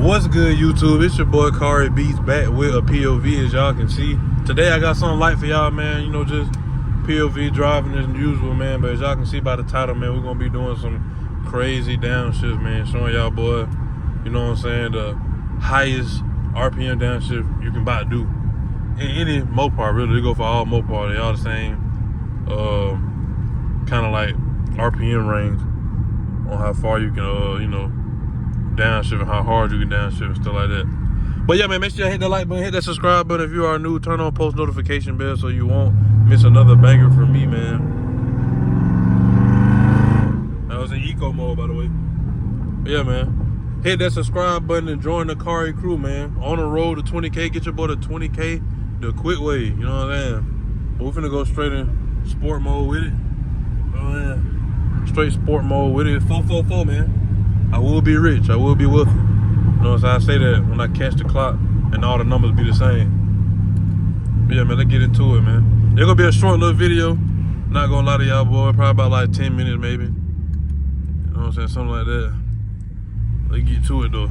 What's good, YouTube? It's your boy Kari Beats back with a POV, as y'all can see. Today I got something light for y'all, man. You know, just POV driving as usual, man. But as y'all can see by the title, man, we're gonna be doing some crazy downshift, man. Showing y'all, boy, you know what I'm saying, the highest RPM downshift you can about do in any Mopar. Really, they go for all Mopar. They all the same, kind of like RPM range on how far you can, you know, downshift and how hard you can downshift and stuff like that. But yeah, man, make sure you hit that like button, hit that subscribe button if you are new, turn on post notification bell so you won't miss another banger from me, man. I was in eco mode, by the way. But yeah, man, hit that subscribe button and join the Kari crew, man. On the road to 20K, get your boy to 20K the quick way, you know what I'm saying? But we're finna go straight in sport mode with it. Oh man, straight sport mode with it. 444, man. I will be rich, I will be wealthy. You know what I'm saying? I say that when I catch the clock and all the numbers be the same. But yeah, man, let's get into it, man. It's gonna be a short little video. Not gonna lie to y'all, boy. Probably about like 10 minutes, maybe. You know what I'm saying? Something like that. Let's get to it, though.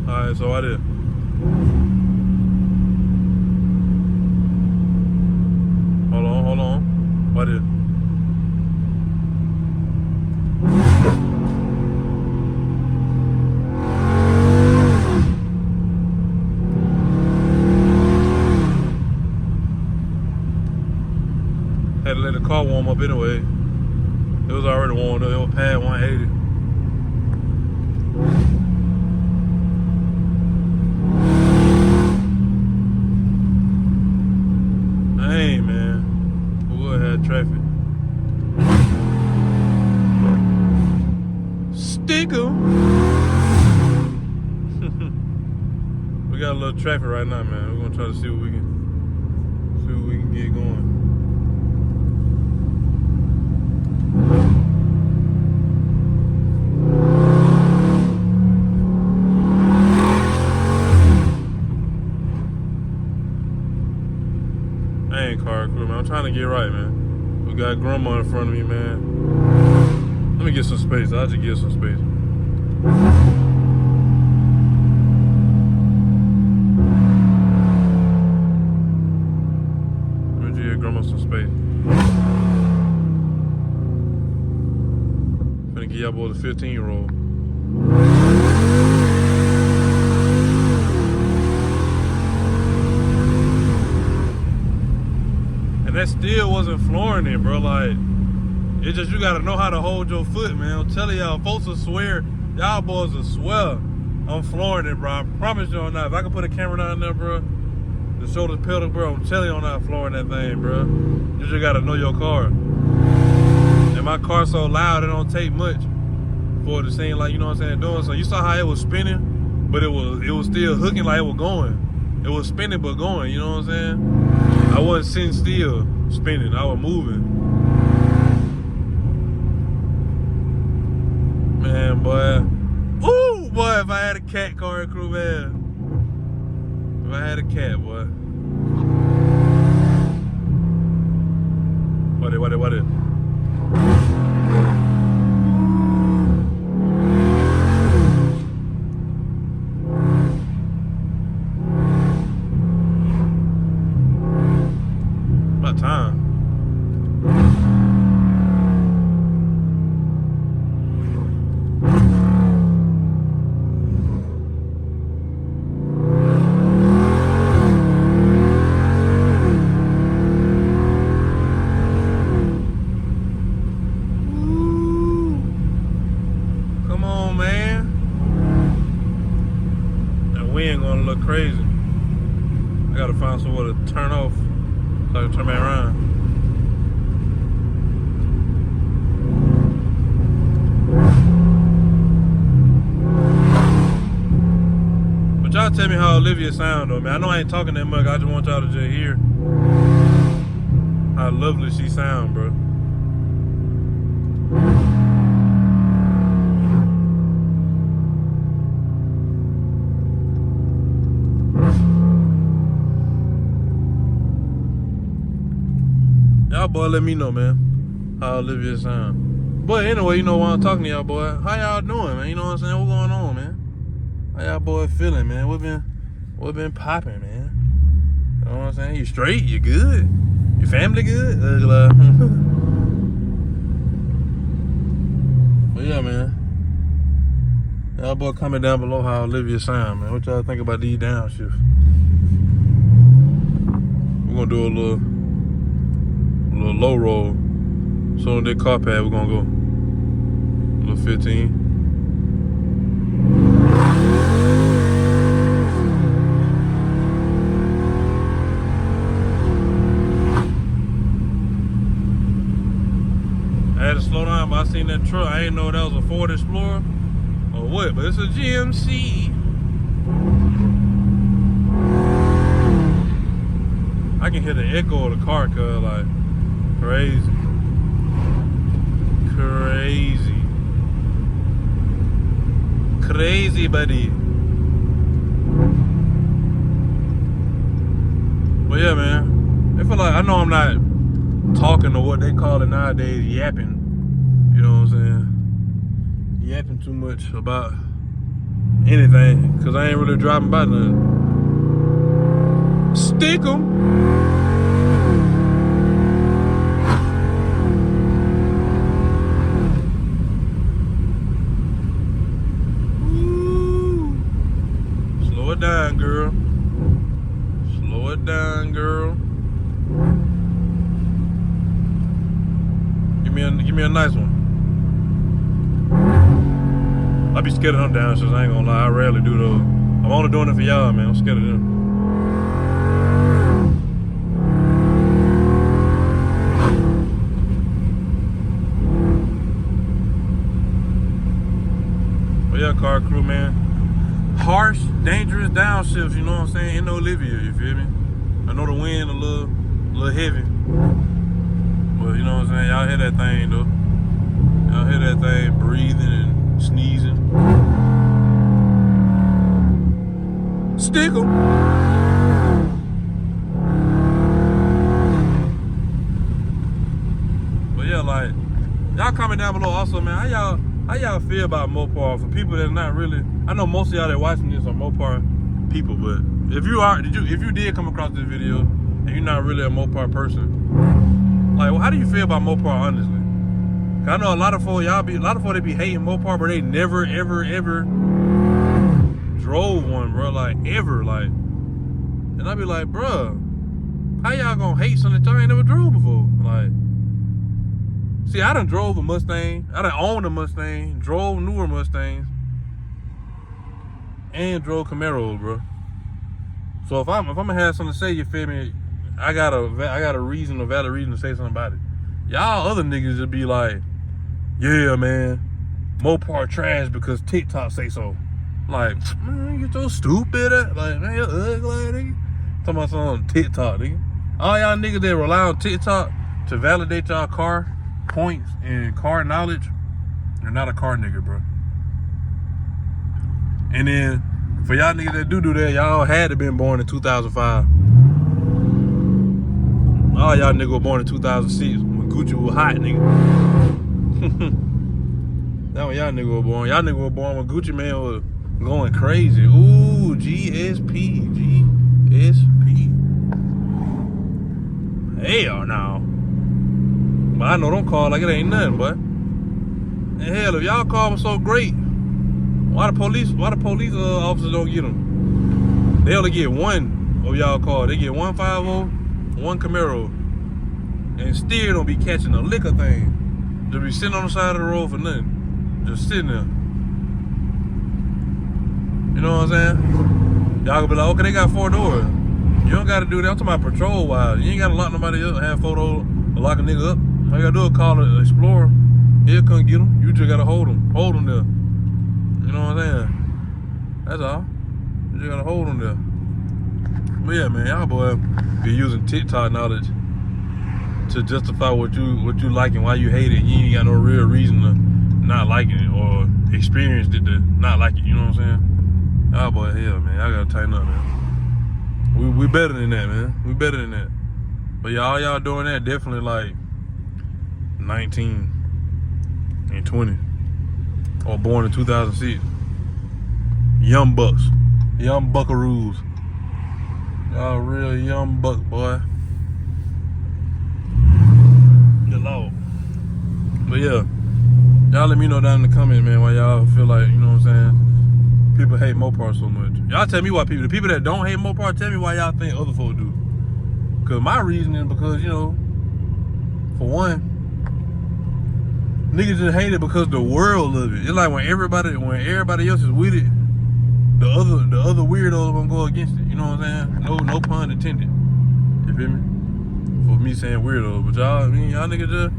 Alright, so I did. Hold on. What is? Had to let the car warm up anyway. It was already warmed up. It was past 180. Dang, man. Wood had traffic. Sticker. We got a little traffic right now, man. We're gonna try to see what we can get going. I ain't car crew, man. I'm trying to get right, man. We got grandma in front of me, man. Let me get some space. I'll just get some space. Let me just get grandma some space. Finna give y'all boys a 15-year-old. And that still wasn't flooring it, bro. Like, it's just you gotta know how to hold your foot, man. I'm telling y'all, folks will swear, y'all boys will swear I'm flooring it, bro. I promise you on that. If I can put a camera down there, bro, the shoulder pedal, bro, I'm telling you I'm not flooring that thing, bro. You just gotta know your car. And my car's so loud, it don't take much for it to seem like, you know what I'm saying, doing so. You saw how it was spinning, but it was still hooking like it was going. It was spinning but going, you know what I'm saying? I wasn't sitting still spinning, I was moving. Man, boy. Ooh, boy, if I had a cat car crew, man. If I had a cat, boy. What it? About time. Come on, man. That wind gonna look crazy. I gotta find somewhere to turn off so I can turn back around. But y'all tell me how Olivia sound though, man. I know I ain't talking that much. I just want y'all to just hear how lovely she sound, bro. Y'all boy let me know, man, how Olivia sound. But anyway, you know why I'm talking to y'all boy. How y'all doing, man? You know what I'm saying? What's going on, man? How y'all boy feeling, man? What been popping, man? You know what I'm saying? You straight? You good? Your family good? But yeah, man. Y'all boy comment down below how Olivia sound, man. What y'all think about these downshifts? We're gonna do a little low roll. So on that car pad, we're gonna go. A little 15. I had to slow down, but I seen that truck. I didn't know that was a Ford Explorer or what, but it's a GMC. I can hear the echo of the car, cuz, like, crazy. Crazy, buddy. But yeah, man. I feel like, I know I'm not talking to what they call it nowadays, yapping. You know what I'm saying? Yapping too much about anything, because I ain't really driving by nothing. Stick 'em. Slow it down, girl. Slow it down, girl. Give me a nice one. I be scared of them downshifts, I ain't gonna lie. I rarely do those. I'm only doing it for y'all, man. I'm scared of them. But yeah, car crew, man. Harsh, dangerous downshifts, you know what I'm saying? Ain't no Olivia, you feel me? I know the wind a little heavy. But you know what I'm saying? Y'all hear that thing, though. Y'all hear that thing breathing and sneezing. Stick 'em. But yeah, like, y'all comment down below also, man. How y'all feel about Mopar? For people that not really, I know most of y'all that watching this are Mopar people, but if you did come across this video and you're not really a Mopar person, like, well, how do you feel about Mopar, honestly? I know a lot of folks they be hating Mopar, but they never, ever, ever drove one, bro. Like, ever, like. And I be like, bro, how y'all gonna hate something that y'all ain't never drove before? Like, see, I done drove a Mustang. I done owned a Mustang, drove newer Mustangs, and drove Camaros, bro. So if I'm gonna have something to say, you feel me? I got a valid reason to say something about it. Y'all other niggas just be like, yeah, man, Mopar trash because TikTok say so. Like, man, you so stupid. Like, man, you're ugly, nigga. Talking about something on TikTok, nigga. All y'all niggas that rely on TikTok to validate y'all car points and car knowledge, you're not a car nigga, bro. And then, for y'all niggas that do that, y'all had to been born in 2005. All y'all niggas were born in 2006 when Gucci was hot, nigga. That's when y'all niggas were born. Y'all niggas were born when Gucci man was going crazy. Ooh, GSP. Hell no. But I know them cars like it ain't nothing, but. And hell, if y'all car was so great, why the police officers don't get them? They only get one of y'all car. They get 150, one Camaro, and still don't be catching a liquor thing. Just be sitting on the side of the road for nothing. Just sitting there. You know what I'm saying? Y'all gonna be like, okay, they got 4 doors. You don't gotta do that. I'm talking about patrol wise. You ain't gotta lock nobody up and have 4 doors to lock a nigga up. All you gotta do is call an Explorer. He'll come get them. You just gotta hold them. Hold them there. You know what I'm saying? That's all. You just gotta hold them there. But yeah, man, y'all boy be using TikTok knowledge to justify what you like and why you hate it. You ain't got no real reason to not like it or experienced it to not like it. You know what I'm saying? Y'all boy, hell, man, y'all gotta tighten up, man. We better than that, man. We better than that. But yeah, all y'all doing that definitely like 19 and 20. Or born in 2006. Young bucks. Young buckaroos. Y'all real young buck, boy. Good Lord. But yeah, y'all let me know down in the comments, man, why y'all feel like, you know what I'm saying, people hate Mopar so much. Y'all tell me why the people that don't hate Mopar, tell me why y'all think other folks do. Cause my reason is because, you know, for one, niggas just hate it because the world love it. It's like when everybody else is with it, the other weirdos gonna go against it. You know what I'm saying? No pun intended. You feel me? For me saying weirdo, but y'all, I mean, y'all niggas just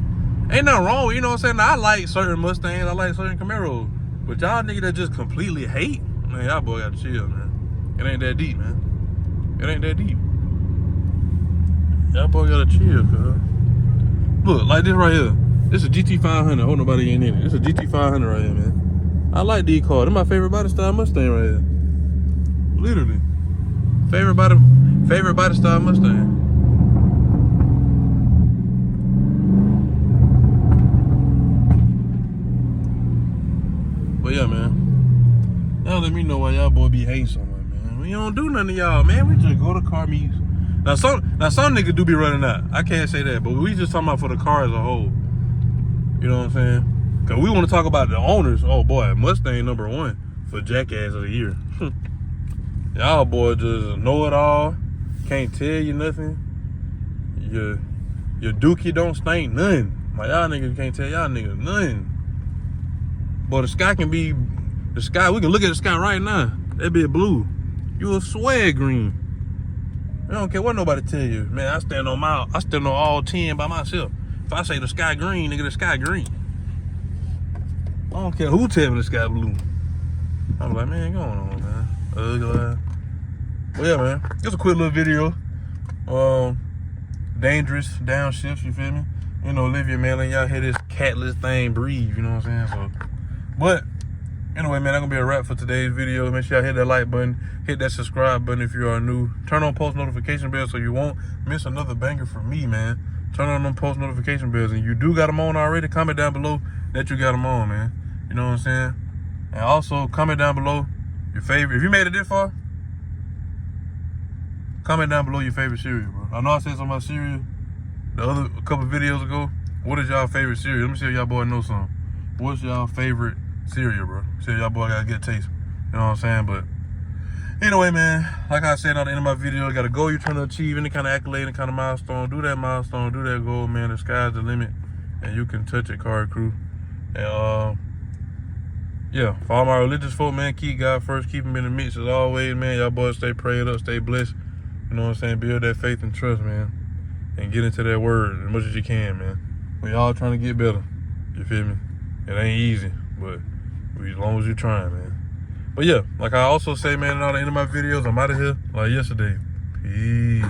ain't nothing wrong. You know what I'm saying? I like certain Mustangs, I like certain Camaros, but y'all niggas that just completely hate, man, y'all boy gotta chill, man. It ain't that deep, man. It ain't that deep. Y'all boy gotta chill, cuz. Look, like this right here. This is a GT500. Hope nobody ain't in it. This is a GT500 right here, man. I like these cars. They're my favorite body style Mustang right here. Literally. Favorite body style Mustang. But yeah, man. Y'all let me know why y'all boy be hating so much, man. We don't do nothing to y'all, man. We just go to car meets. Now some niggas do be running out. I can't say that, but we just talking about for the car as a whole. You know what I'm saying? Cause we want to talk about the owners. Oh boy, Mustang #1 for Jackass of the Year. Y'all boy just know it all. Can't tell you nothing. Your dookie don't stink nothing. My y'all niggas can't tell y'all niggas nothing. But the sky can be the sky. We can look at the sky right now. That be blue. You a swag green. I don't care what nobody tell you. Man, I stand on all 10 by myself. If I say the sky green, nigga, the sky green. I don't care who tell me the sky blue. I'm like, man, go on, man. Ugly. Well, yeah, man. It's a quick little video. Dangerous downshifts, you feel me? You know, Olivia, man, let y'all hear this catless thing breathe, you know what I'm saying? So, but anyway, man, that's gonna be a wrap for today's video. Make sure y'all hit that like button, hit that subscribe button if you are new. Turn on post notification bell so you won't miss another banger from me, man. Turn on them post notification bells, and you do got them on already. Comment down below that you got them on, man. You know what I'm saying? And also comment down below your favorite. If you made it this far, comment down below your favorite cereal, bro. I know I said something about cereal a couple videos ago. What is y'all favorite cereal? Let me see if y'all boy know something. What's y'all favorite cereal, bro? See if y'all boy got a good taste. You know what I'm saying? But anyway, man, like I said at the end of my video, you got a goal you're trying to achieve, any kind of accolade, any kind of milestone. Do that milestone, do that goal, man. The sky's the limit, and you can touch it, car crew. And yeah, for all my religious folk, man, keep God first, keep him in the mix as always, man. Y'all boys stay prayed up, stay blessed. You know what I'm saying? Build that faith and trust, man, and get into that word as much as you can, man. We all trying to get better. You feel me? It ain't easy, but as long as you're trying, man. But yeah, like I also say, man, at the end of my videos, I'm out of here like yesterday. Peace.